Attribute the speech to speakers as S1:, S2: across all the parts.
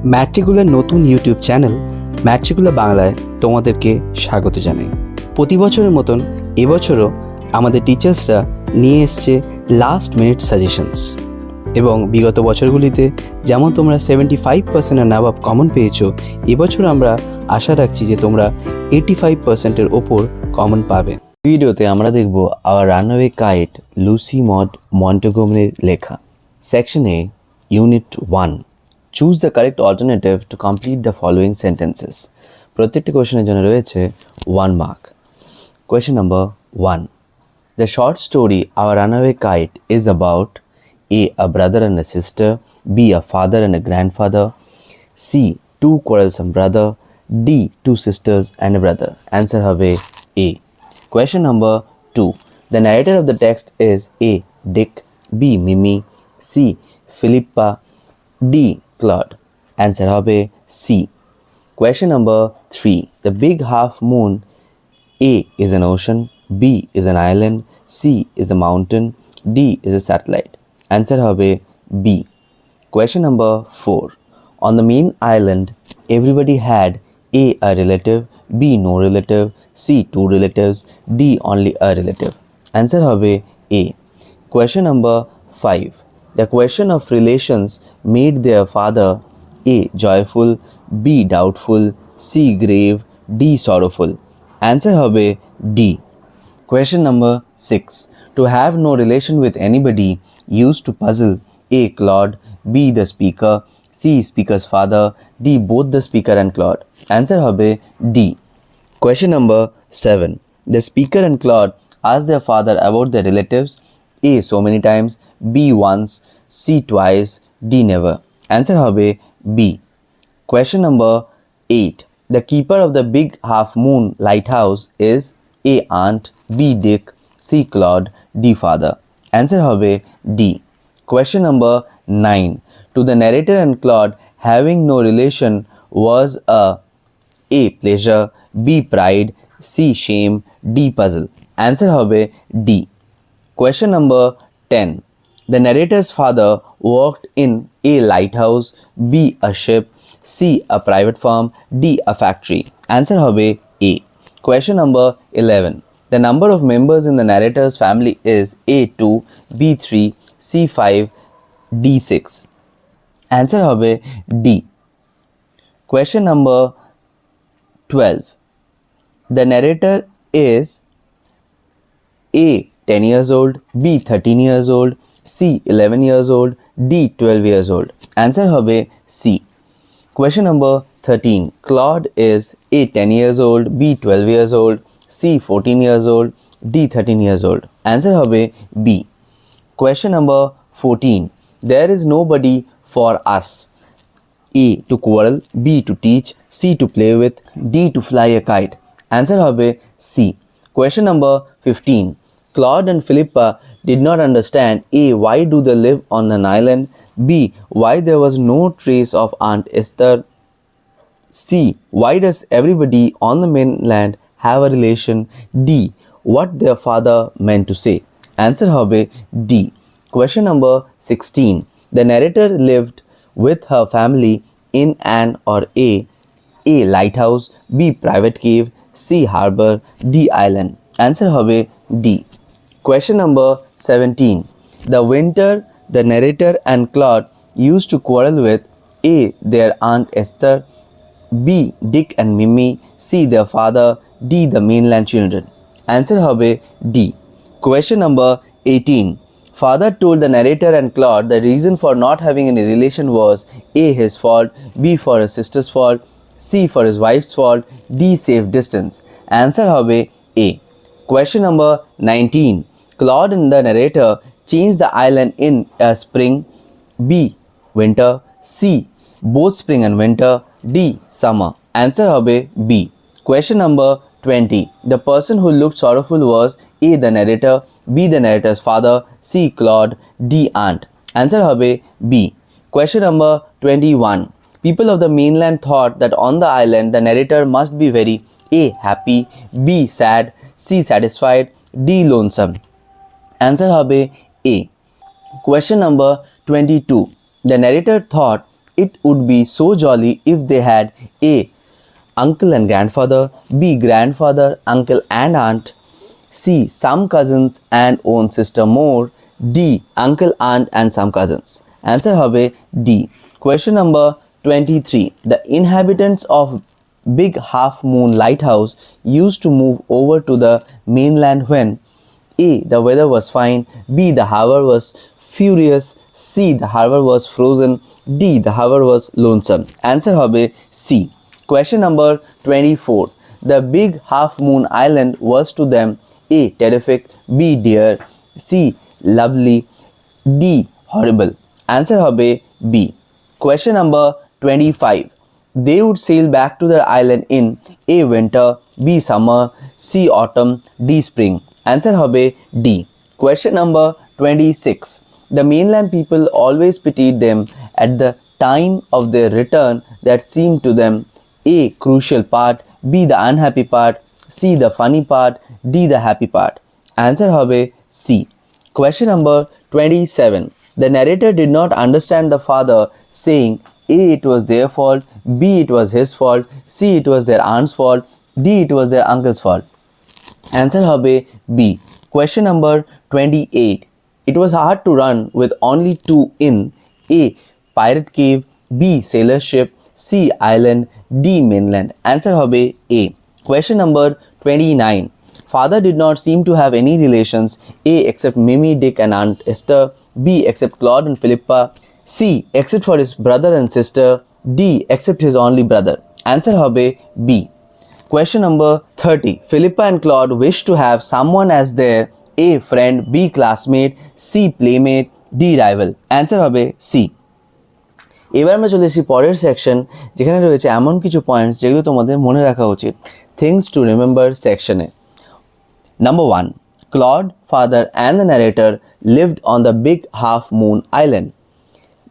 S1: ম্যাট্রিকুলার নতুন YouTube channel ম্যাট্রিকুলা বাংলায় তোমাদেরকে স্বাগত জানাই। প্রতি বছরের মতন এবছরও আমাদের টিচার্সরা নিয়ে এসছে লাস্ট মিনিট সাজেশনস, এবং বিগত বছরগুলিতে যেমন তোমরা 75%-এর নাবাব কমন পেয়েছো, এবছর আমরা আশা রাখছি যে তোমরা 85%-এর ওপর কমন পাবে। ভিডিওতে আমরা দেখব our runway kite Lucy Maud মন্টগোমেরির লেখা। Section A, unit 1, choose the correct alternative to complete the following sentences. প্রত্যেকটি কোয়েশনের জন্য রয়েছে 1 mark. Question number 1, the short story our runway kite is about A brother and a sister, B a father and a grandfather, C two quarrelsome brother, D two sisters and a brother. Answer হবে A. Question number 2, the narrator of the text is A Dick, B Mimi, C Philippa, D Claude. Answer হবে C. Question number 3, the big half moon, A is an ocean, B is an island, C is a mountain, D is a satellite. Answer হবে B. Question number 4, on the main island everybody had A relative, B no relative, C two relatives, D only a relative. Answer হবে A. Question number 5, the question of relations made their father A joyful, B doubtful, C grave, D sorrowful. Answer হবে D. Question number 6, to have no relation with anybody used to puzzle A Claude, B the speaker, C speaker's father, D both the speaker and Claude. Answer হবে D. Question number 7, the speaker and Claude asked their father about their relatives, A so many times, B once, C twice, D never. Answer হবে B. Question number 8, the keeper of the big half moon lighthouse is A aunt, B Dick, C Claude, D father. Answer হবে D. Question number 9, to the narrator and Claude having no relation was A pleasure, B pride, C shame, D puzzle. Answer হবে D. Question number 10, the narrator's father worked in A lighthouse, B a ship, C a private farm, D a factory. Answer হবে A. Question number 11, the number of members in the narrator's family is A2, B3, C5, D6. Answer হবে D. Question number 12, the narrator is A 10 years old, B 13 years old, C 11 years old, D 12 years old. Answer হবে C. Question number 13, Claude is A 10 years old, B 12 years old, C 14 years old, D 13 years old. Answer হবে B. Question number 14, there is nobody for us. A to quarrel, B to teach, C to play with, D to fly a kite. Answer হবে C. Question number 15, Claude and Philippa did not understand A why do they live on an island, B why there was no trace of Aunt Esther, C why does everybody on the mainland have a relation, D what their father meant to say. Answer হবে D. Question number 16, the narrator lived with her family in an or A lighthouse, B private cave, C harbor, D island. Answer হবে D. Question number 17, the winter the narrator and Claude used to quarrel with A their Aunt Esther, B Dick and Mimi, C their father, D the mainland children. Answer হবে D. Question number 18, father told the narrator and Claude the reason for not having any relation was A his fault, B for his sister's fault, C for his wife's fault, D safe distance. Answer হবে A. Question number 19, Claude and the narrator changed the island in a spring, B winter, C both spring and winter, D summer. Answer হবে B. Question number 20, the person who looked sorrowful was A the narrator, B the narrator's father, C Claude, D aunt. Answer হবে B. Question number 21, people of the mainland thought that on the island the narrator must be very A happy, B sad, C satisfied, D lonesome. Answer হবে A. Question number 22, the narrator thought It would be so jolly if they had A. Uncle and grandfather, B. Grandfather, uncle and aunt, C. Some cousins and own sister more, D. Uncle, aunt and some cousins. Answer hobe D. Question number 23. The inhabitants of Big Half Moon Lighthouse used to move over to the mainland when A. The weather was fine, B. The harbor was furious, C. The harbor was frozen, D. The harbor was lonesome. Answer hobe C. Question number 24. The Big Half Moon Island was to them A. Terrific, B. Dear, C. Lovely, D. Horrible. Answer hobe B. Question number 25. They would sail back to their island in A. Winter, B. Summer, C. Autumn, D. Spring. Answer hobe D. Question number 26. The mainland people always pitied them at the time of their return that seemed to them A. Crucial part, B. The unhappy part, C. The funny part, D. The happy part. Answer hobe C. Question number 27. The narrator did not understand the father saying A. It was their fault, B. It was his fault, C. It was their aunt's fault, D. It was their uncle's fault. Answer hobe B. Question number 28. It was hard to run with only two in A. Pirate cave, B. Sailor ship, C. Island, D. Mainland. Answer hobe A. Question number 29. Father did not seem to have any relations, A. except Mimi, Dick and Aunt Esther, B. except Claude and Philippa, C. except for his brother and sister, D. except his only brother. Answer hobe B. Question number 30. Philippa and Claude wished to have someone as their A. friend, B. classmate, C. playmate, D. rival. Answer হবে C. এবার আমরা চলে এসেছি পরের section, যেখানে রয়েছে এমন কিছু পয়েন্টস যেগুলো তোমাদের মনে রাখা উচিত। থিংস টু রিমেম্বার সেকশনে। Number 1. Claude, father and the narrator lived on the Big Half Moon Island.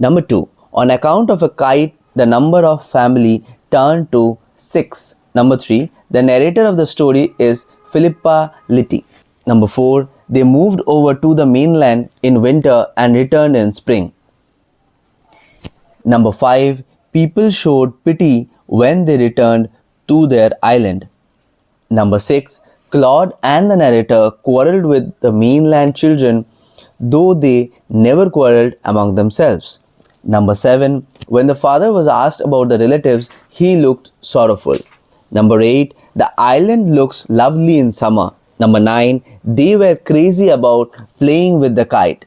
S1: Number 2. On account of a kite, the number of family turned to 6. Number 3. The narrator of the story is Philippa Litty. Number 4. They moved over to the mainland in winter and returned in spring. Number 5. People showed pity when they returned to their island. Number 6. Claude and the narrator quarreled with the mainland children, though they never quarreled among themselves. Number 7. When the father was asked about the relatives, he looked sorrowful. Number 8. The island looks lovely in summer. Number 9. They were crazy about playing with the kite.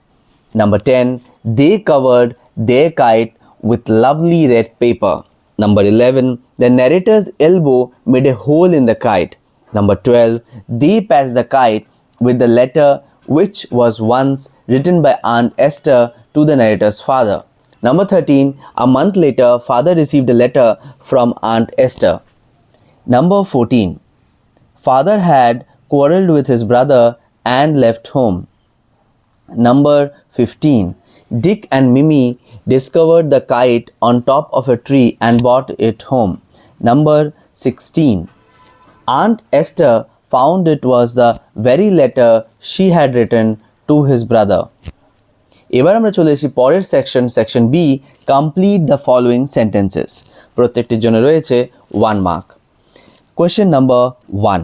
S1: Number 10. They covered their kite with lovely red paper. Number 11. The narrator's elbow made a hole in the kite. Number 12. They passed the kite with the letter which was once written by Aunt Esther to the narrator's father. Number 13. A month later, father received a letter from Aunt Esther. Number 14. Father had quarreled with his brother and left home. Number 15. Dick and Mimi discovered the kite on top of a tree and brought it home. Number 16. Aunt Esther found it was the very letter she had written to his brother. এবার আমরা চলে এসেছি পরের section B, complete the following sentences. প্রত্যেকটির জন্য রয়েছে 1 mark. Question number 1.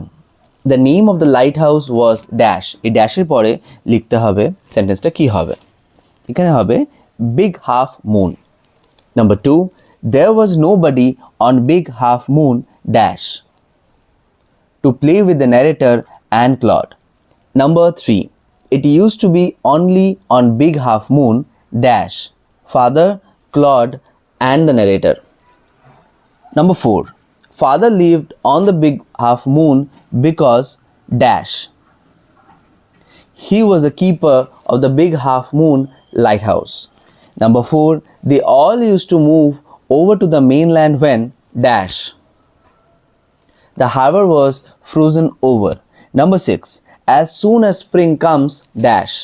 S1: The name of the light house was dash. এই ড্যাশের পরে লিখতে হবে সেন্টেন্সটা কি হবে। এখানে হবে big half moon. Number 2. There was nobody on big half moon dash to play with the narrator and Claude. Number 3. It used to be only on Big Half Moon dash father, Claude and the narrator. Number 4. Father lived on the Big Half Moon because dash he was a keeper of the Big Half Moon lighthouse. Number 4. They all used to move over to the mainland when dash the harbor was frozen over. Number 6. As soon as spring comes dash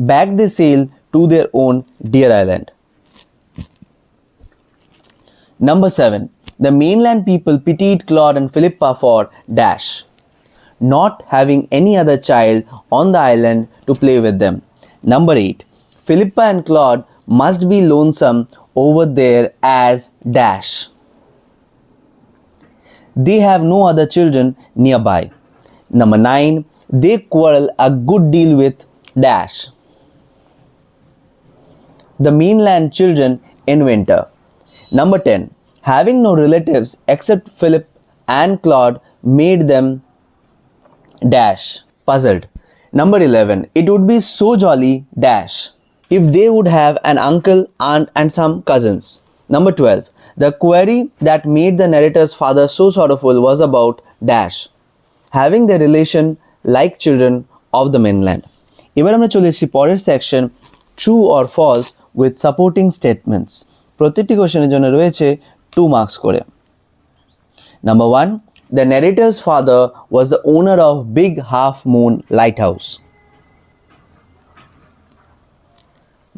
S1: back they sail to their own dear island. Number 7. The mainland people pitied Claude and Philippa for dash not having any other child on the island to play with them. Number 8. Philippa and Claude must be lonesome over there as dash. They have no other children nearby. Number 9. They quarrel a good deal with dash. The mainland children in winter. Number 10. Having no relatives except Philip and Claude made them dash puzzled. Number 11. It would be so jolly dash if they would have an uncle, aunt and some cousins. Number 12. The query that made the narrator's father so sorrowful was about dash having the relation like children of the mainland. এবার আমরা চলে এসেছি পরের section true or false with supporting statements. প্রত্যেকটি কোশ্চেনের জন্য রয়েছে 2 marks করে। Number 1. The narrator's father was the owner of Big Half Moon Lighthouse.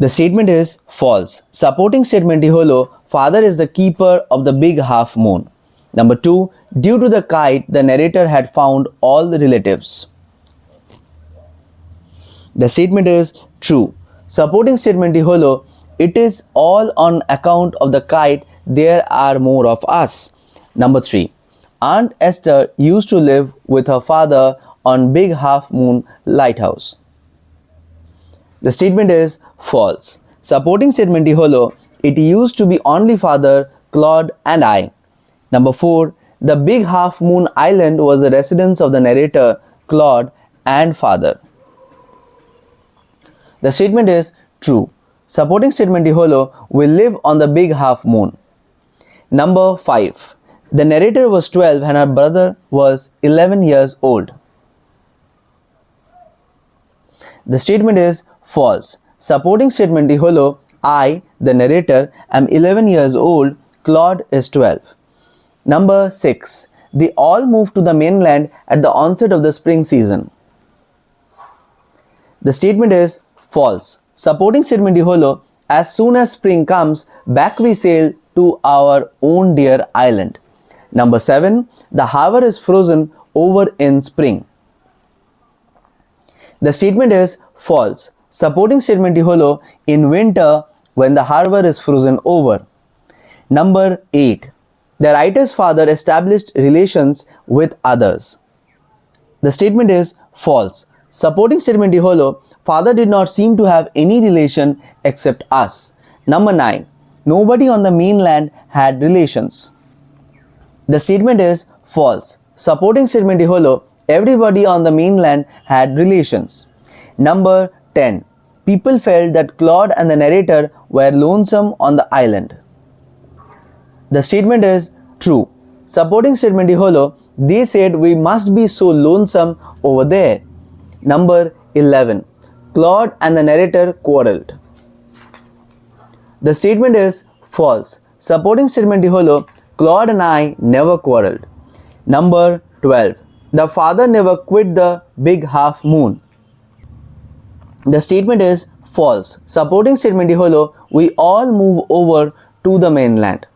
S1: The statement is false. Supporting statement holo father is the keeper of the Big Half Moon. Number 2. Due to the kite, the narrator had found all the relatives. The statement is true. Supporting statement holo it is all on account of the kite there are more of us. Number 3. Aunt Esther used to live with her father on Big Half Moon Lighthouse. The statement is false. Supporting statement holo it used to be only father, Claude and I. Number 4. The Big Half Moon Island was the residence of the narrator, Claude and father. The statement is true. Supporting statement holo we live on the Big Half Moon. Number 5. The narrator was 12 and her brother was 11 years old. The statement is false. Supporting statement holo I, the narrator, am 11 years old, Claude is 12. Number 6. They all moved to the mainland at the onset of the spring season. The statement is false. Supporting statement holo as soon as spring comes, back we sail to our own dear island. Number 7. The harbor is frozen over in spring. The statement is false. Supporting statement holo in winter when the harbor is frozen over. Number 8. The writer's father established relations with others. The statement is false. Supporting statement holo father did not seem to have any relation except us. Number 9. Nobody on the mainland had relations. The statement is false. Supporting statement holo everybody on the mainland had relations. Number 10. People felt that Claude and the narrator were lonesome on the island. The statement is true. Supporting statement holo they said we must be so lonesome over there. Number 11. Claude and the narrator quarreled. The statement is false. Supporting statement holo Claude and I never quarreled. Number 12. The father never quit the Big Half Moon. The statement is false. Supporting statement holo we all move over to the mainland.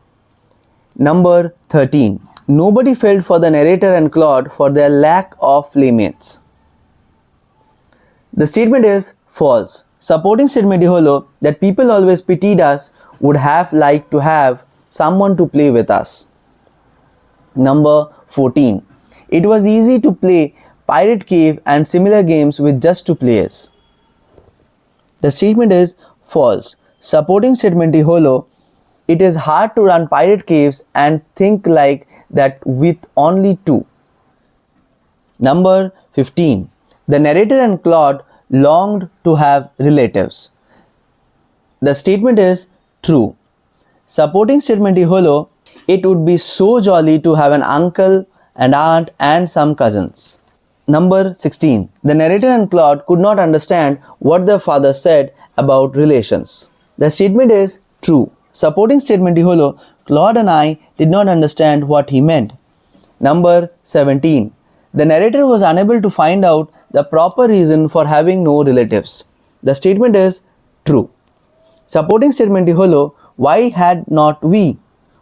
S1: Number 13. Nobody felt for the narrator and Claude for their lack of playmates. The statement is false. Supporting statement holo that people always pitied us would have liked to have someone to play with us. Number 14. It was easy to play Pirate Cave and similar games with just 2 players. The statement is false. Supporting statement holo it is hard to run pirate caves and think like that with only 2. Number 15. The narrator and Claude longed to have relatives. The statement is true. Supporting statement holo it would be so jolly to have an uncle, an aunt and some cousins. Number 16. The narrator and Claude could not understand what their father said about relations. The statement is true. Supporting statement holo Claude and I did not understand what he meant. Number 17. The narrator was unable to find out the proper reason for having no relatives. The statement is true. Supporting statement holo why had not we?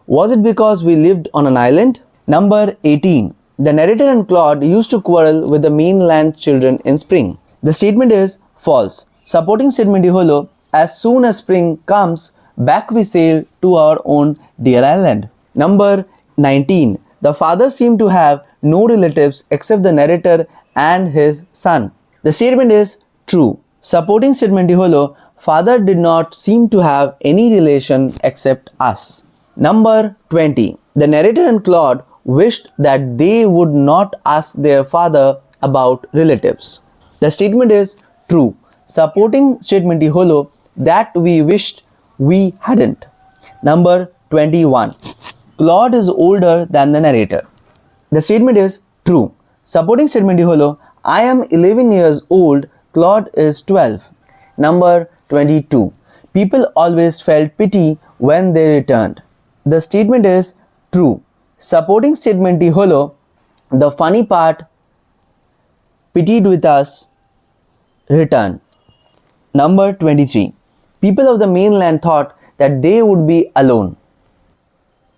S1: Was it because we lived on an island? Number 18. The narrator and Claude used to quarrel with the mainland children in spring. The statement is false. Supporting statement holo as soon as spring comes, back we sail to our own dear island. Number 19. The father seemed to have no relatives except the narrator and his son. The statement is true. Supporting statement holo, father did not seem to have any relation except us. Number 20. The narrator and Claude wished that they would not ask their father about relatives. The statement is true. Supporting statement holo, that we wished we hadn't. Number 21. Claude is older than the narrator. The statement is true. Supporting statement holo, I am 11 years old, Claude is 12. Number 22. People always felt pity when they returned. The statement is true. Supporting statement holo, the funny part, pitied with us, return. Number 23. People of the mainland thought that they would be alone.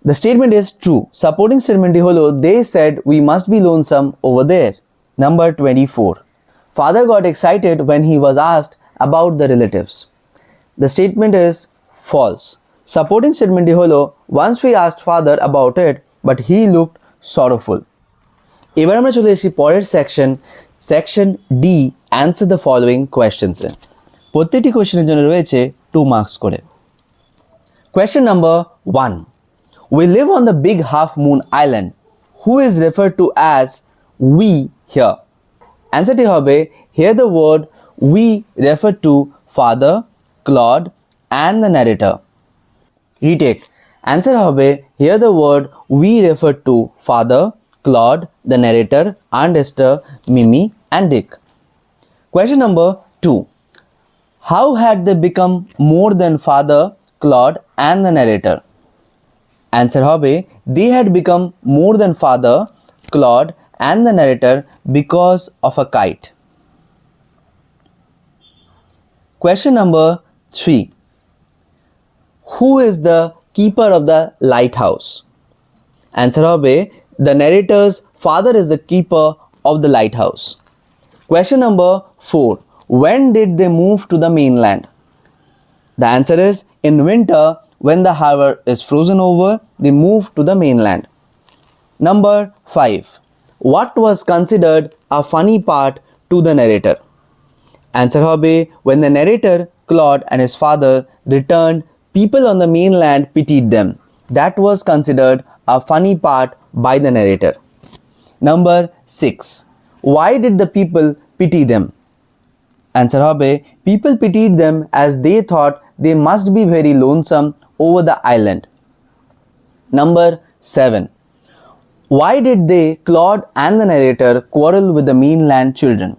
S1: The statement is true. Supporting statement holo, they said we must be lonesome over there. Number 24. Father got excited when he was asked about the relatives. The statement is false. Supporting statement holo, once we asked father about it, but he looked sorrowful. এবার আমরা চলে এসেছি পরের section D, answer the following কোয়েশ্চেন্সে। প্রত্যেকটি কোয়েশ্চেনের জন্য রয়েছে 2 মার্কস করে। Question number 1. We live on the big half moon island. Who is referred to as we here? অ্যান্সারটি হবে, here the word we refer to father, Claude and the narrator. Retake. Answer হবে, here the word we refer to father, Claude, the narrator, Aunt Esther, Mimi and Dick. Question number 2. How had they become more than father, Claude and the narrator? Answer hobe, they had become more than father, Claude and the narrator because of a kite. Question number 3. Who is the keeper of the lighthouse? Answer hobe, the narrator's father is the keeper of the lighthouse. Question number 4. When did they move to the mainland? The answer is, in winter, when the harbor is frozen over, they move to the mainland. Number 5. What was considered a funny part to the narrator? Answer hobe, when the narrator, Claude and his father returned, people on the mainland pitied them. That was considered a funny part by the narrator. Number 6. Why did the people pity them? Answer hobe, people pitied them as they thought they must be very lonesome over the island. Number 7. Why did they, Claude and the narrator, quarrel with the mainland children?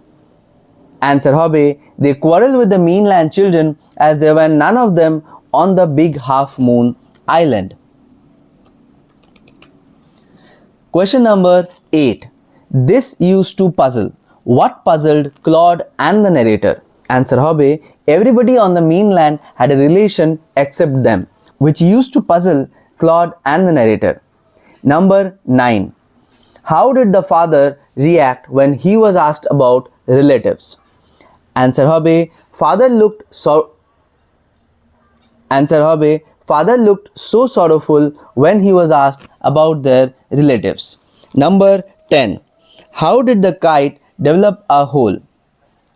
S1: Answer hobe, they quarreled with the mainland children as there were none of them on the big half moon island. Question number 8. This used to puzzle. What puzzled Claude and the narrator? Answer hobe, everybody on the mainland had a relation except them, which used to puzzle Claude and the narrator. Number 9. How did the father react when he was asked about relatives? Answer hobe, father looked so sorrowful when he was asked about their relatives. Number 10. How did the kite develop a hole?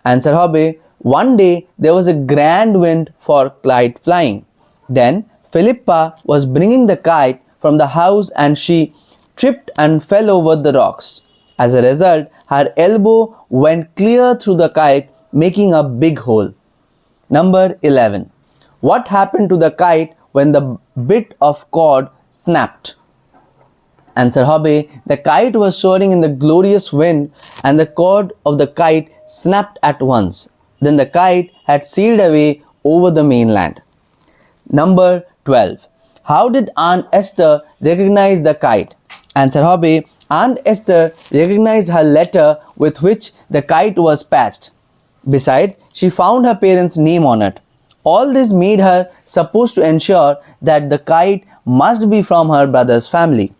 S1: Answer hobe, one day there was a grand wind for kite flying. Then Philippa was bringing the kite from the house and she tripped and fell over the rocks. As a result, her elbow went clear through the kite, making a big hole. Number 11. What happened to the kite when the bit of cord snapped? Answer hobe, the kite was soaring in the glorious wind and the cord of the kite snapped at once. Then the kite had sailed away over the mainland. Number 12. How did Aunt Esther recognize the kite? Answer hobe, Aunt Esther recognized her letter with which the kite was patched. Besides, she found her parents' name on it. All this made her supposed to ensure that the kite must be from her brother's family.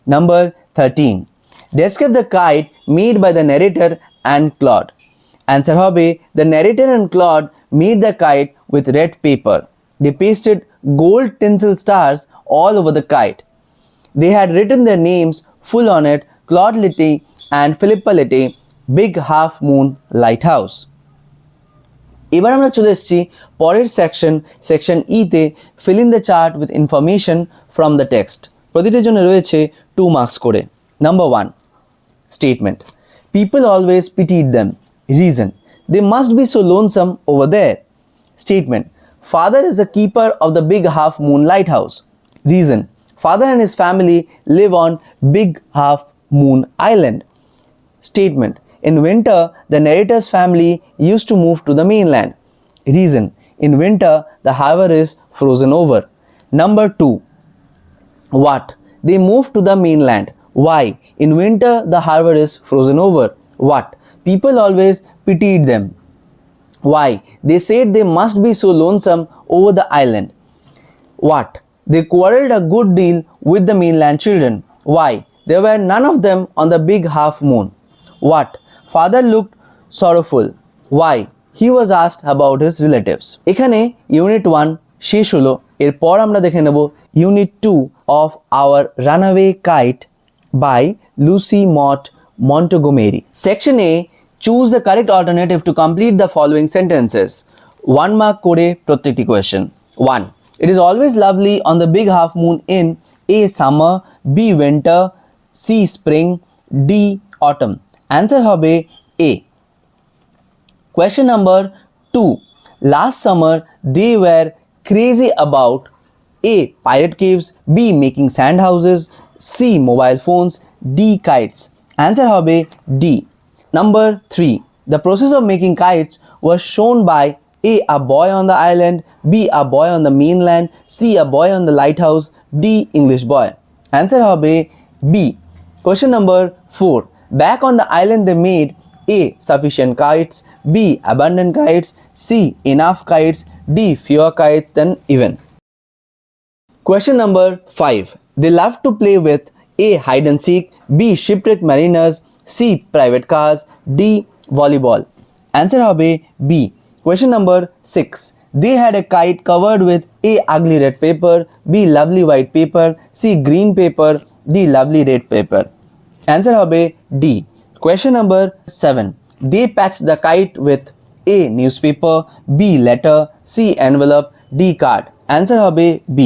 S1: Number 13. Describe the kite made by the narrator and Claude. Answer hobe, the narrator and Claude made the kite with red paper. They pasted gold tinsel stars all over the kite. They had written their names full on it, Claude Litty and Philippa Litty, Big Half Moon Lighthouse. এবার আমরা চলে এসেছি পরের section ইতে fill in the chart with information from the text. প্রতিটির জন্য রয়েছে 2 marks করে। Number 1, statement. People always pitied them. Reason. They must be so lonesome over there. Statement. Father is the keeper of the Big Half Moon Lighthouse. Reason. Father and his family live on Big Half Moon Island. Statement. In winter, the narrator's family used to move to the mainland. Reason. In winter, the harbor is frozen over. Number 2. What? They moved to the mainland. Why? In winter, the harbor is frozen over. What? People always pitied them. Why? They said they must be so lonesome over the island. What? They quarreled a good deal with the mainland children. Why? There were none of them on the Big Half Moon. What? Father looked sorrowful. Why? He was asked about his relatives. এখানে unit 1 শেষ হলো। এরপর আমরা দেখে নেব unit 2 of our Runaway Kite by Lucy Maud Montgomery. Section A, choose the correct alternative to complete the following sentences. 1 mark করে প্রত্যেকটি question. 1. It is always lovely on the Big Half Moon in A. Summer, B. Winter, C. Spring, D. Autumn. Answer হবে A. Question number 2. Last summer they were crazy about A. Pirate caves, B. Making sand houses, C. Mobile phones, D. Kites. Answer হবে D. Number 3. The process of making kites was shown by A. A boy on the island, B. A boy on the mainland, C. A boy on the lighthouse, D. English boy. Answer হবে B. Question number 4. Back on the island they made A. Sufficient kites, B. Abundant kites, C. Enough kites, D. Fewer kites than even. Question number 5. They love to play with A. Hide and seek, B. Shipwrecked mariners, C. Private cars, D. Volleyball. Answer হবে B. Question number 6. They had a kite covered with A. Ugly red paper, B. Lovely white paper, C. Green paper, D. Lovely red paper. Answer হবে D. Question number 7. They patched the kite with A. Newspaper, B. Letter, C. Envelope, D. Card. Answer হবে B.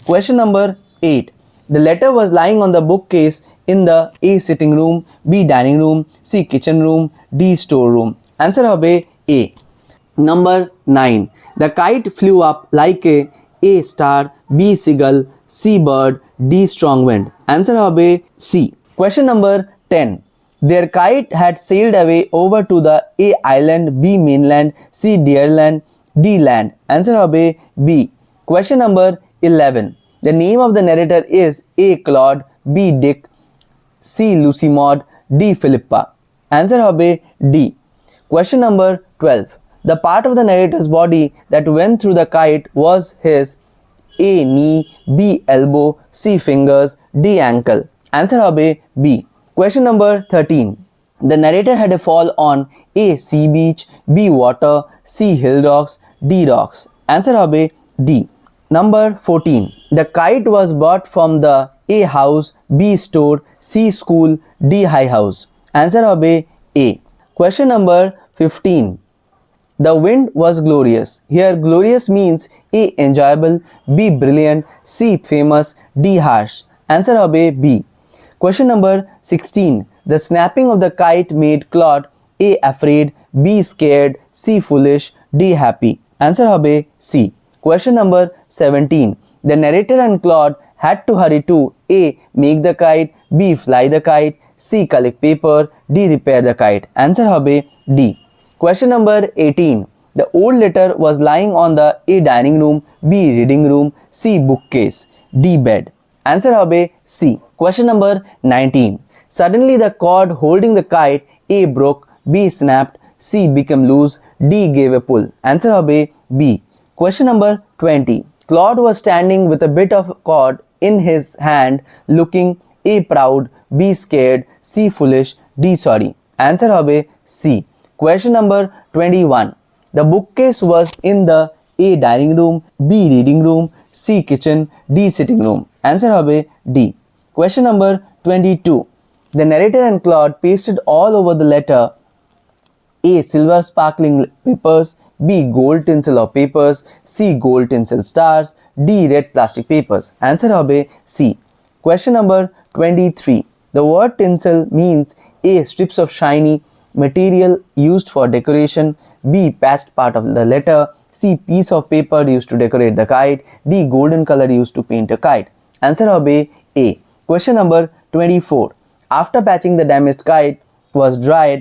S1: Question number 8. The letter was lying on the bookcase in the A. Sitting room, B. Dining room, C. Kitchen room, D. Storeroom. Answer হবে A. Number 9. The kite flew up like A. Star, B. Seagull, C. Bird, D. Strong wind. Answer হবে C. Question number 10. Their kite had sailed away over to the A. Island, B. Mainland, C. Deerland, D. Land. Answer হবে B. Question number 11. The name of the narrator is A. Claude, B. Dick, C. Lucy Maud, D. Philippa. Answer হবে D. Question number 12. The part of the narrator's body that went through the kite was his A. Knee, B. Elbow, C. Fingers, D. Ankle. Answer হবে B. Question number 13. The narrator had a fall on A. Sea beach, B. Water, C. Hill rocks, D. Rocks. Answer হবে D. Number 14. The kite was bought from the A. House, B. Store, C. School, D. High house. Answer হবে A. Question number 15. The wind was glorious. Here glorious means A. Enjoyable, B. Brilliant, C. Famous, D. Harsh. Answer হবে B. Question number 16. The snapping of the kite made Claude A. Afraid, B. Scared, C. Foolish, D. Happy. Answer হবে C. Question number 17. The narrator and Claude had to hurry to A. Make the kite, B. Fly the kite, C. Collect paper, D. Repair the kite. Answer হবে D. Question number 18. The old letter was lying on the A. Dining room, B. Reading room, C. Bookcase, D. Bed. Answer হবে C. Question number 19. Suddenly the cord holding the kite A. broke, B. snapped, C. became loose, D. gave a pull. Answer হবে B. Question number 20. Claude was standing with a bit of cord in his hand, looking A. proud, B. scared, C. foolish, D. sorry. Answer হবে C. Question number 21. The bookcase was in the A dining room, B reading room, C kitchen, D sitting room. Answer হবে D. Question number 22. The narrator and Claude pasted all over the letter A silver sparkling papers, B gold tinsel of papers, C gold tinsel stars, D red plastic papers. Answer হবে C. Question number 23. The word tinsel means A strips of shiny material used for decoration, B patched part of the letter, C piece of paper used to decorate the kite, D golden color used to paint a kite. Answer হবে A. Question number 24. After patching, the damaged kite was dried,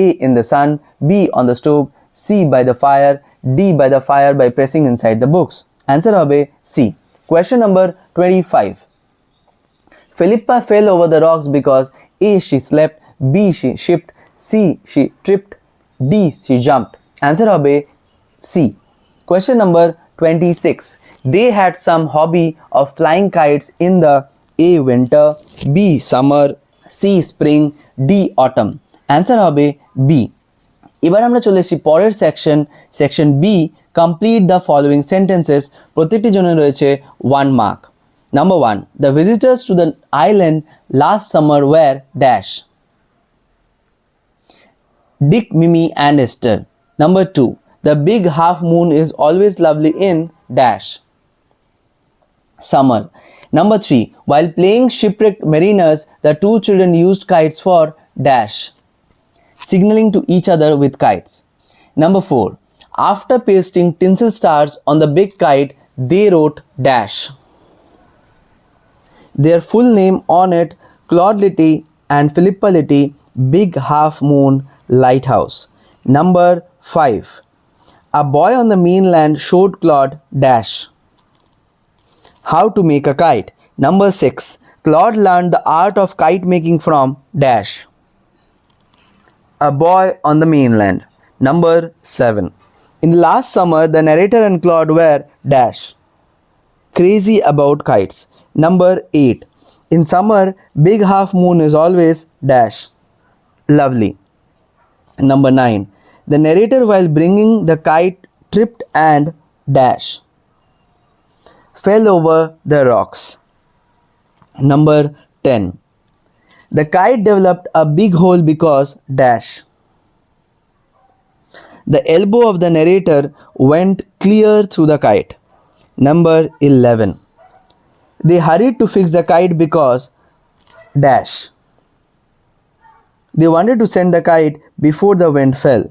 S1: A in the sun, B on the stove, C by the fire, D by the fire by pressing inside the books. Answer হবে C. Question number 25. Philippa fell over the rocks because A she slept, B she shipped, C she tripped, D she jumped. Answer হবে C. Question number 26. They had some hobby of flying kites in the A winter, B summer, C spring, D autumn. Answer হবে B. এবার আমরা চলে এসেছি পরের section B, complete the following sentences. প্রত্যেকটি জন্য রয়েছে 1 mark. Number 1. The visitors to the island last summer were dash. Dick, Mimi and Esther. Number 2. The big half moon is always lovely in dash. Summer. Number 3. While playing shipwrecked mariners, the two children used kites for dash, signaling to each other with kites. Number 4. After pasting tinsel stars on the big kite, they wrote dash, their full name on it, Claude Litty and Philippa Litty, Big Half Moon Lighthouse. Number 5. A boy on the mainland showed Claude dash, how to make a kite. Number 6. Claude learned the art of kite making from dash, a boy on the mainland. Number 7. In the last summer, the narrator and Claude were dash, crazy about kites. Number 8. In summer, big half moon is always dash, lovely. Number 9. The narrator while bringing the kite tripped and dash, fell over the rocks. Number 10. The kite developed a big hole because dash, the elbow of the narrator went clear through the kite. Number 11. They hurried to fix the kite because dash, they wanted to send the kite before the wind fell.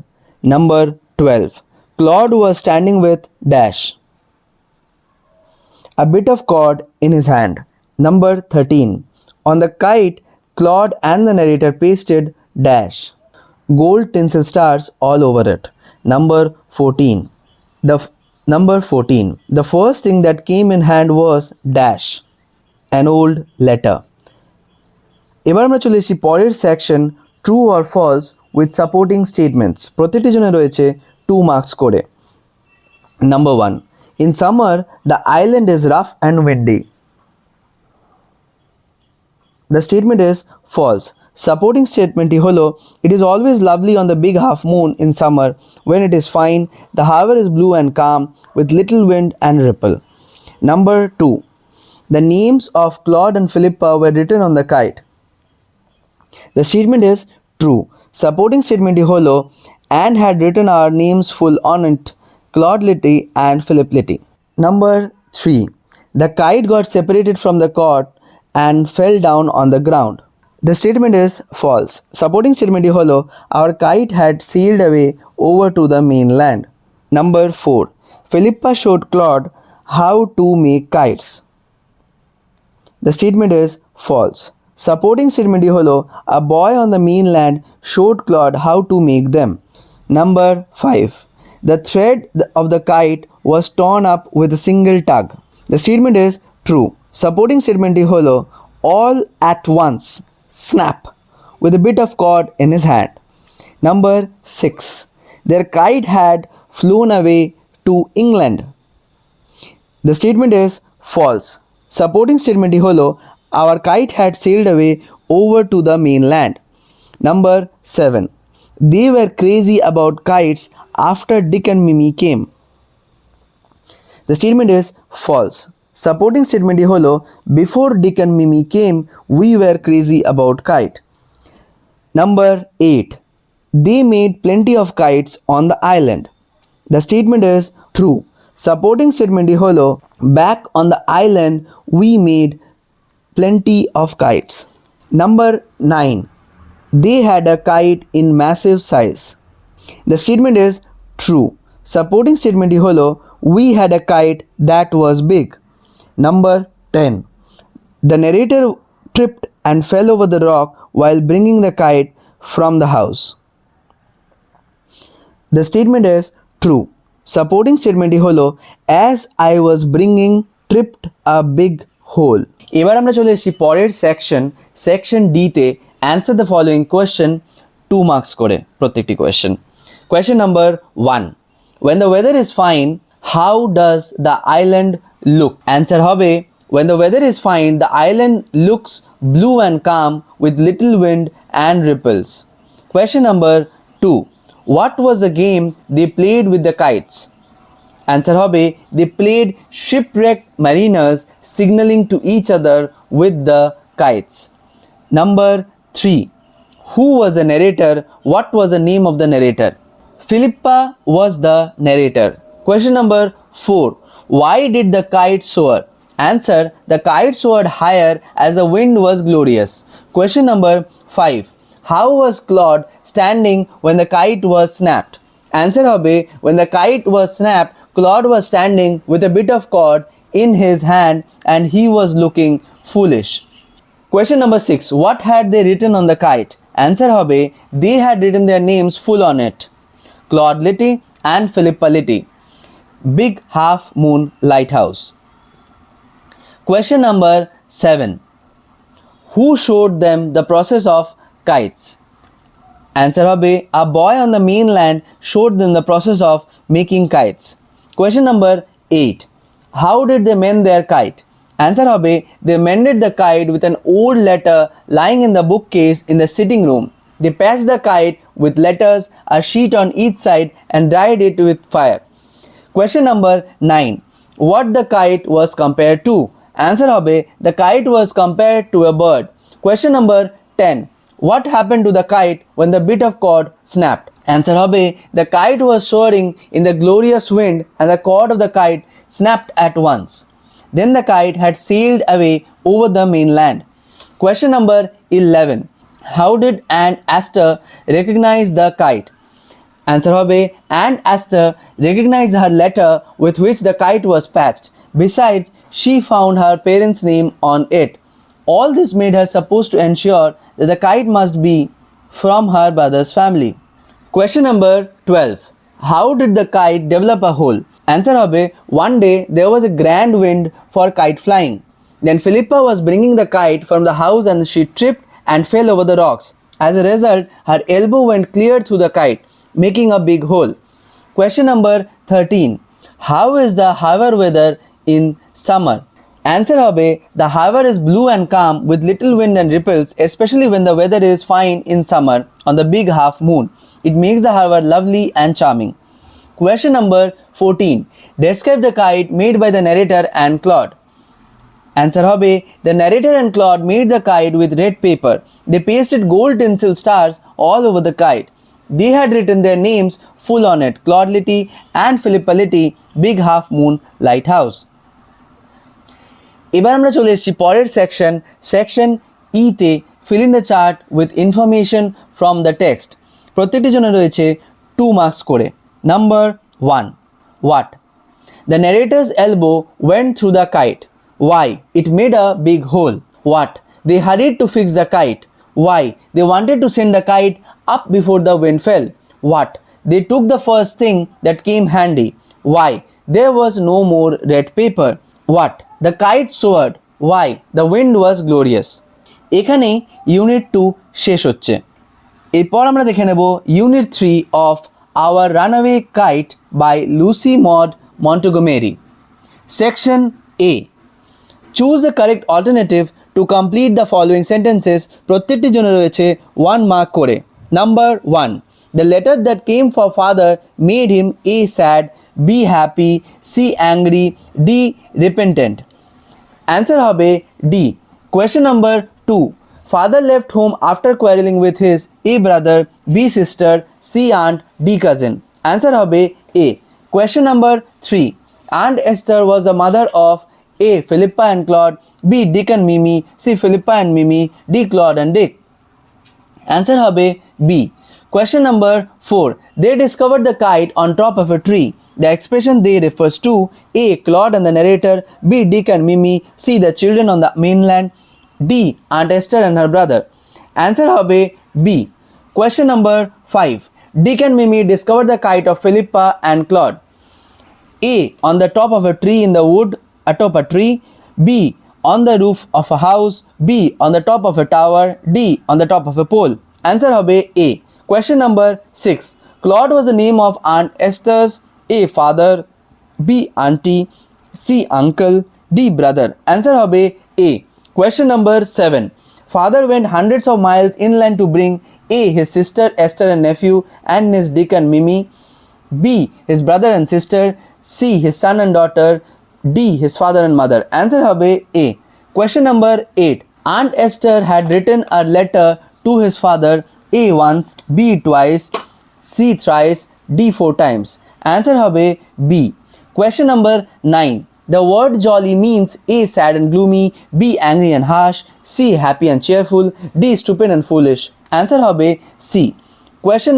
S1: Number 12. Claude was standing with dash, a bit of cord in his hand. Number 13. On the kite, Claude and the narrator pasted dash, gold tinsel stars all over it. Number 14. The first thing that came in hand was dash, an old letter. এবার আমরা চলে এসেছি পরের section true or false with supporting statements. প্রত্যেকটি জন্য রয়েছে 2 marks করে। Number 1. In summer, the island is rough and windy. The statement is false. Supporting statement holo, it is always lovely on the big half moon in summer when it is fine. The harbor is blue and calm with little wind and ripple. Number 2. The names of Claude and Philippa were written on the kite. The statement is true. Supporting statement holo, and had written our names full on it, Claude Litty and Philip Litty. Number 3. The kite got separated from the cord and fell down on the ground. The statement is false. Supporting statement holo, our kite had sailed away over to the mainland. Number 4. Philippa showed Claude how to make kites. The statement is false. Supporting statement holo, a boy on the mainland showed Claude how to make them. Number 5. The thread of the kite was torn up with a single tug. The statement is true. Supporting statement holo, all at once, snap, with a bit of cord in his hand. Number 6. Their kite had flown away to England. The statement is false. Supporting statement holo, our kite had sailed away over to the mainland. Number 7. They were crazy about kites after Dick and Mimi came. The statement is false. Supporting statement হলো before Dick and Mimi came, we were crazy about kite. Number 8. They made plenty of kites on the island. The statement is true. Supporting statement হলো back on the island we made plenty of kites. Number 9. They had a kite in massive size. The statement is true. Supporting statement হলো we had a kite that was big. Number 10. The narrator tripped and fell over the rock while bringing the kite from the house. The statement is true. Supporting statement হলো as I was bringing tripped a big hole. এবার আমরা চলে এসেছি পরের section ডিতে answer the following question 2 marks করে প্রত্যেকটি question. Question number 1, when the weather is fine how does the island look? Answer হবে when the weather is fine the island looks blue and calm with little wind and ripples. Question number 2, what was the game they played with the kites? Answer হবে they played shipwrecked mariners signaling to each other with the kites. Number 3, who was the narrator? What was the name of the narrator? Philippa was the narrator. Question number 4, why did the kite soar? Answer, the kite soared higher as the wind was glorious. Question number 5, how was Claude standing when the kite was snapped? Answer হবে when the kite was snapped Claude was standing with a bit of cord in his hand and he was looking foolish. Question number 6, what had they written on the kite? Answer হবে they had written their names full on it. Claude Litty and Philippa Litty. Big Half Moon Lighthouse. Question number 7, who showed them the process of kites? Answer হবে a boy on the mainland showed them the process of making kites. Question number 8, how did they mend their kite? Answer হবে they mended the kite with an old letter lying in the bookcase in the sitting room. They patched the kite with letters, a sheet on each side and dried it with fire. Question number 9, what the kite was compared to? Answer হবে the kite was compared to a bird. Question number 10, what happened to the kite when the bit of cord snapped? Answer হবে the kite was soaring in the glorious wind and the cord of the kite snapped at once. Then the kite had sailed away over the mainland. Question number 11, how did Aunt Esther recognize the kite? Answer হবে Aunt Esther recognized her letter with which the kite was patched. Besides, she found her parents' name on it. All this made her supposed to ensure that the kite must be from her brother's family. Question number 12, how did the kite develop a hole? Answer হবে one day there was a grand wind for kite flying. Then Philippa was bringing the kite from the house and she tripped and fell over the rocks. As a result, her elbow went clear through the kite, making a big hole. Question number 13, how is the Harbour weather in summer? Answer হবে the Harbour is blue and calm with little wind and ripples, especially when the weather is fine in summer on the big half moon. It makes the Harbour lovely and charming. Question number 14, describe the kite made by the narrator and Claude. Answer হবে the narrator and Claude made the kite with red paper. They pasted gold tinsel stars all over the kite. They had written their names full on it, Claude Litty and Philippa Litty, Big Half Moon Lighthouse. এবার আমরা চলে এসেছি পরের section ইতে fill in the chart with information from the text. প্রত্যেকটির জন্য রয়েছে 2 marks করে। Number 1, what? The narrator's elbow went through the kite. Why? It made a big hole. What? They hurried to fix the kite. Why? They wanted to send the kite up before the wind fell. What? They took the first thing that came handy. Why? There was no more red paper. What? The kite soared. Why? The wind was glorious. এখানে unit 2 শেষ হচ্ছে। এরপর আমরা দেখে নেব unit 3 of Our Runaway Kite by Lucy Maud Montgomery. Section A. Choose the correct alternative to complete the following sentences. প্রত্যেকটির জন্য রয়েছে 1 মার্ক করে। Number 1, The letter that came for father made him A. sad, B. happy, C. angry, D. repentant. Answer হবে D. Question number 2. Father left home after quarreling with his A. brother, B. sister, C. aunt, D. cousin. Answer হবে A. Question number 3. Aunt Esther was the mother of A. Philippa and Claude, B. Dick and Mimi, C. Philippa and Mimi, D. Claude and Dick. Answer হবে B. Question number 4. They discovered the kite on top of a tree. The expression they refers to A. Claude and the narrator, B. Dick and Mimi, C. the children on the mainland, D. Aunt Esther and her brother. Answer হবে B. Question number 5. Dick and Mimi discovered the kite of Philippa and Claude. A. On the top of a tree in the wood atop a tree, B. On the roof of a house, B. On the top of a tower, D. On the top of a pole. Answer হবে A. Question number 6. Claude was the name of Aunt Esther's A. father, B. auntie, C. uncle, D. brother. Answer হবে A. Question number 7. Father went hundreds of miles inland to bring A. his sister Esther and nephew and his Dick and Mimi, B. his brother and sister, C. his son and daughter, D. his father and mother. Answer হবে A. Question number 8. Aunt Esther had written a letter to his father A. once, B. twice, C. thrice, D. 4 times. Answer হবে B. Question number 9. The word jolly means A. sad and gloomy, B. angry and harsh, C. happy and cheerful, D. stupid and foolish. Answer হবে C. Question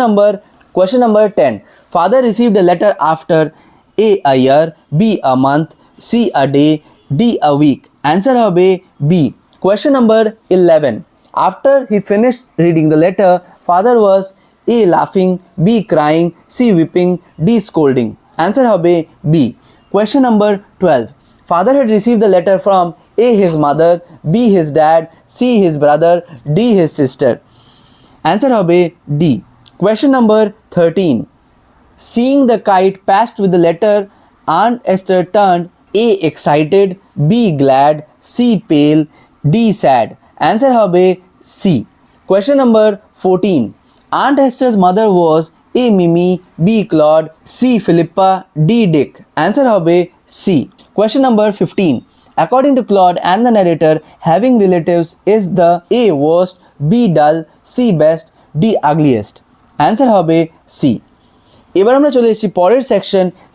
S1: number 10. Father received a letter after A. year, B. a month, C. a day, D. a week. Answer হবে B. Question number 11. After he finished reading the letter, father was A. laughing, B. crying, C. weeping, D. scolding. Answer হবে B. Question number 12. Father had received the letter from A. his mother, B. his dad, C. his brother, D. his sister. Answer হবে D. Question number 13. Seeing the kite passed with the letter, Aunt Esther turned A. excited, B. glad, C. pale, D. sad. Answer হবে C. Question number 14. Aunt Esther's mother was A. Mimi, B. Claude, C. Philippa, D. Dick. Answer হবে C. Question number 15. According to Claude and the narrator, having relatives is the A. worst, B. dull, C. best, D. ugliest. Answer হবে C. এবার আমরা চলে এসেছি পরের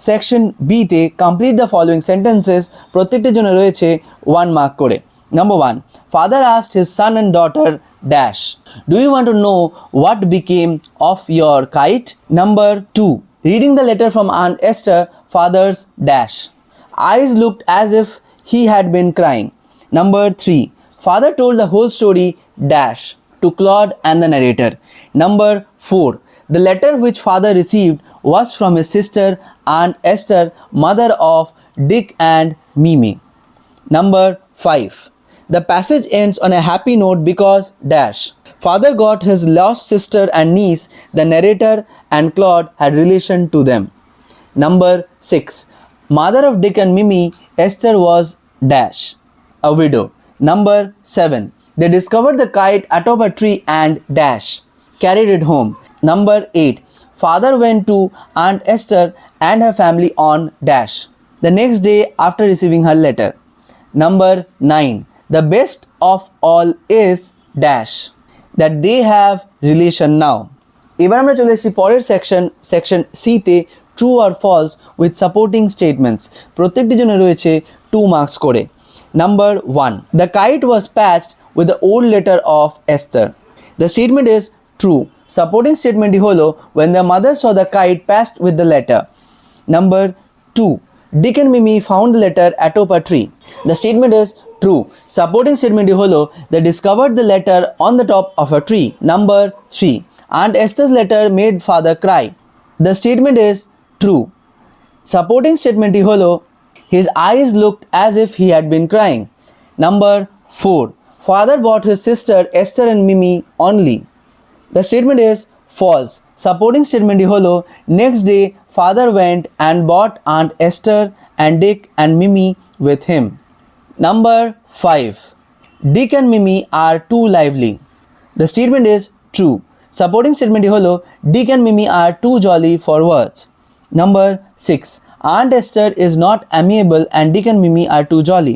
S1: section B তে। Complete the following sentences, প্রত্যেকটির জন্য রয়েছে 1 মার্ক করে। Number 1. Father asked his son and daughter dash, do you want to know what became of your kite? Number 2. Reading the letter from Aunt Esther, father's dash eyes looked as if he had been crying. Number 3. Father told the whole story dash to Claude and the narrator. Number 4. The letter which father received was from his sister Aunt Esther, mother of Dick and Mimi. Number 5. The passage ends on a happy note because dash. Father got his lost sister and niece. The narrator and Claude had relation to them. Number 6. Mother of Dick and Mimi, Esther was dash, a widow. Number 7. They discovered the kite atop a tree and dash, carried it home. Number 8. Father went to Aunt Esther and her family on dash the next day after receiving her letter. Number 9. The best of all is dash, that they have relation now. এবার আমরা চলে এসেছি পরের section C তে, true আর false with supporting statements. প্রত্যেকটির জন্য রয়েছে 2 মার্কস করে। Number 1. The kite was patched with the old letter of Esther. The statement is true. Supporting statement হলো when the mother saw the kite patched with the letter. Number 2. Dick and Mimi found the letter atop a tree. The statement is true. Supporting statement হলো they discovered the letter on the top of a tree. Number 3. Aunt Esther's letter made father cry. The statement is true. Supporting statement হলো his eyes looked as if he had been crying. Number 4. Father bought his sister Esther and Mimi only. The statement is false. Supporting statement হলো next day father went and bought Aunt Esther and Dick and Mimi with him. Number 5. Dick and Mimi are too lively. The statement is true. Supporting statement হলো Dick and Mimi are too jolly for words. Number 6. Aunt Esther is not amiable and Dick and Mimi are too jolly.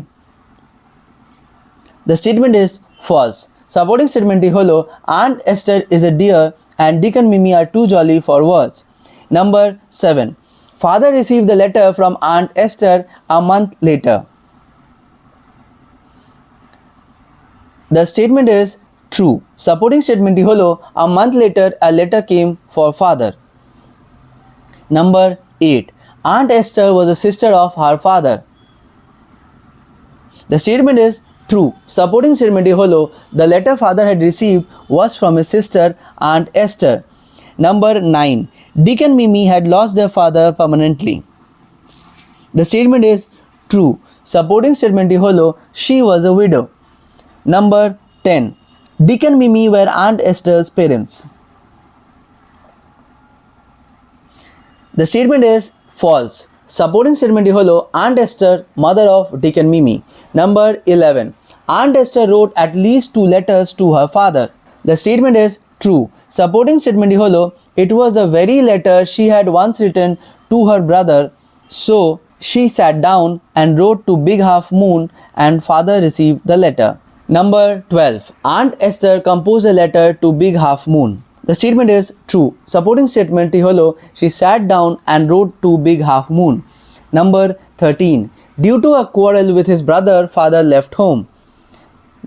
S1: The statement is false. Supporting statement হলো Aunt Esther is a dear and Dick and Mimi are too jolly for words. Number 7. Father received the letter from Aunt Esther a month later. The statement is true. Supporting statement হলো a month later a letter came for father. Number 8. Aunt Esther was a sister of her father. The statement is true. Supporting statement হলো the letter father had received was from his sister Aunt Esther. Number 9. Dick and Mimi had lost their father permanently. The statement is true. Supporting statement হলো she was a widow. Number 10. Dick and Mimi were Aunt Esther's parents. The statement is false. Supporting statement হলো Aunt Esther, mother of Dick and Mimi. Number 11. Aunt Esther wrote at least 2 letters to her father. The statement is true. Supporting statement হলো it was the very letter she had once written to her brother, so she sat down and wrote to Big Half Moon and father received the letter. Number 12. Aunt Esther composed a letter to Big Half Moon. The statement is true. Supporting statement holo she sat down and wrote to Big Half Moon. Number 13. Due to a quarrel with his brother, father left home.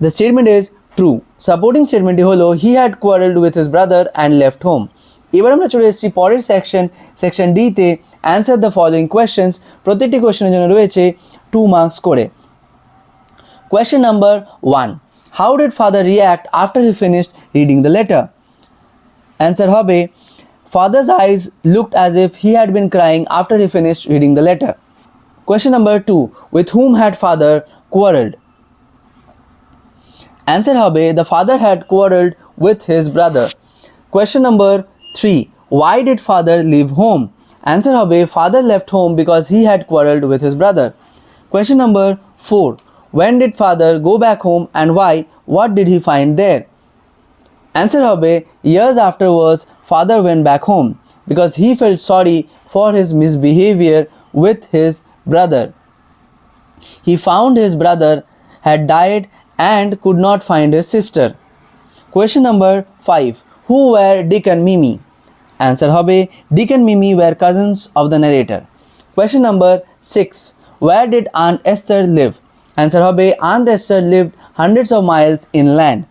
S1: The statement is true. Supporting statement holo he had quarreled with his brother and left home. এবার আমরা চলে এসেছি পরের section D তে answer the following questions. প্রত্যেকটি কোয়েশ্চেনের জন্য রয়েছে 2 মার্কস করে। Question number 1. How did father react after he finished reading the letter? Answer হবে father's eyes looked as if he had been crying after he finished reading the letter. Question number 2. With whom had father quarreled? Answer হবে the father had quarreled with his brother. Question number 3. Why did father leave home? Answer হবে father left home because he had quarreled with his brother. Question number 4. When did father go back home and why? What did he find there? Answer হবে years afterwards father went back home because he felt sorry for his misbehavior with his brother. He found his brother had died and could not find his sister. Question number 5. Who were Dick and Mimi? Answer হবে Dick and Mimi were cousins of the narrator. Question number 6. Where did Aunt Esther live? Answer হবে Aunt Esther lived hundreds of miles inland.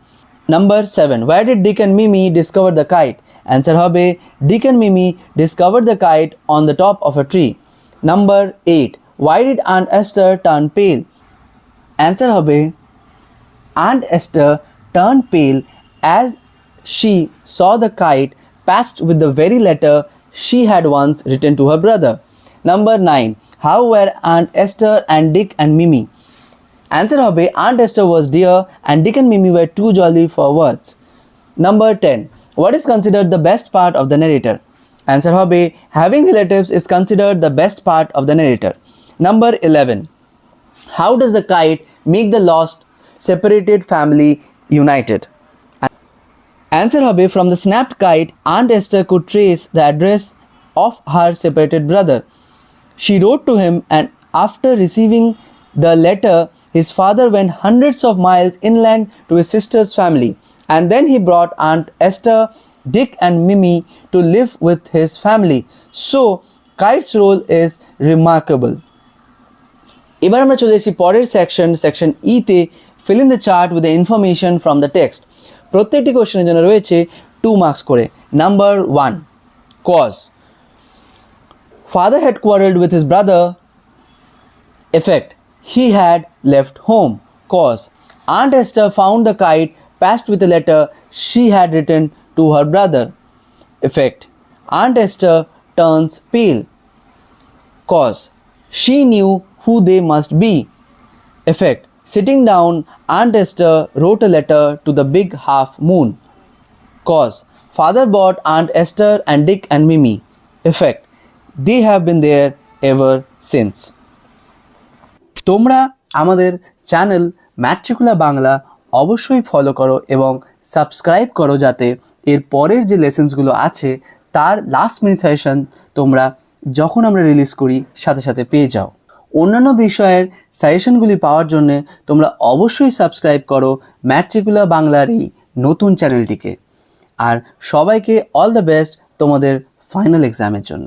S1: Number 7. Where did Dick and Mimi discover the kite? Answer হবে Dick and Mimi discovered the kite on the top of a tree. Number 8. Why did Aunt Esther turn pale? Answer হবে Aunt Esther turned pale as she saw the kite patched with the very letter she had once written to her brother. Number 9. How were Aunt Esther and Dick and Mimi? Answer হবে Aunt Esther was dear and Dick and Mimi were too jolly for words. Number 10. What is considered the best part of the narrator? Answer হবে having relatives is considered the best part of the narrator. Number 11. How does the kite make the lost separated family united? Answer হবে from the snapped kite Aunt Esther could trace the address of her separated brother. She wrote to him and after receiving the letter his father went hundreds of miles inland to his sister's family and then he brought Aunt Esther, Dick and Mimi to live with his family. So kite's role is remarkable. এবার আমরা চলে এসেছি পরের section ই তে fill in the chart with the information from the text. প্রত্যেকটি কোশ্চেনের জন্য রয়েছে 2 মার্কস করে। Number 1. Cause. Father had quarreled with his brother. Effect. He had left home. Cause. Aunt Esther found the kite patched with a letter she had written to her brother. Effect. Aunt Esther turns pale. Cause. She knew who they must be. Effect. Sitting down, Aunt Esther wrote a letter to the Big Half Moon. Cause. Father bought Aunt Esther and Dick and Mimi. Effect. They have been there ever since. তোমরা আমাদের channel ম্যাট্রিকুলা Bangla অবশ্যই follow করো এবং subscribe করো, যাতে এর পরের যে লেসেন্সগুলো আছে তার লাস্ট মিনিট সাজেশন তোমরা যখন আমরা রিলিজ করি সাথে সাথে পেয়ে যাও। অন্যান্য বিষয়ের সাজেশনগুলি পাওয়ার জন্য তোমরা অবশ্যই সাবস্ক্রাইব করো ম্যাট্রিকুলা বাংলার এই নতুন চ্যানেলটিকে। আর সবাইকে অল দ্য বেস্ট তোমাদের ফাইনাল এক্সামের জন্য।